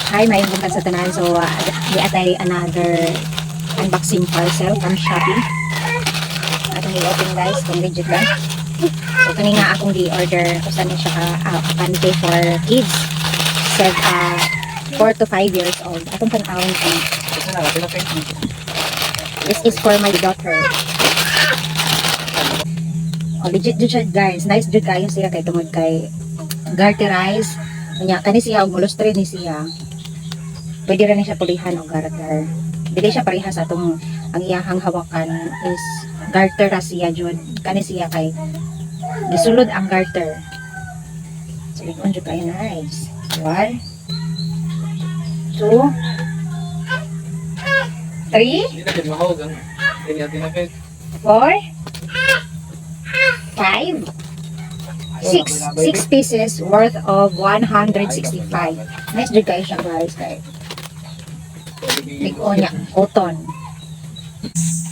Hi, may bukas sa tanan. So, di atay another unboxing parcel from Shopee. Atong i-open guys, kung legit lang. So, kanina akong di-order kung saan siya kapante for kids. Said, 4 to 5 years old. Atong panahon ko. This is for my daughter. Oh, legit jud siya guys. Nice jud kayo siya kay tungod kay garterize. Kanya kani siya og molestre ni siya. Pwede rin siya pulihan o garter. Dili siya parehas sa atong ang iyahang hawakan is garter ra siya jud. Kani siya kay gisulod ang garter. So, likon jud kayo nice. 1 2 3 4 5 6 pieces worth of 165. Nice jud kayo siya guys. Likon niya, cotton.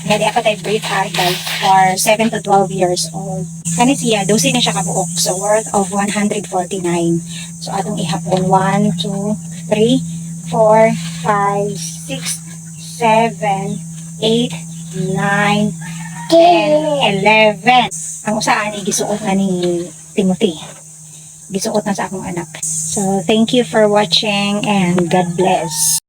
Nga di ako tayo breed hard guys for 7 to 12 years old. Kani siya, 12 na siya kabuok. So worth of 149. So atong ihapon 1, 2, 3, 4, 5, 6, 7, 8, 9, 10, 11. Ang usaan ay gisuot na ni Timothy. Gisuot na sa akong anak. So thank you for watching and God bless.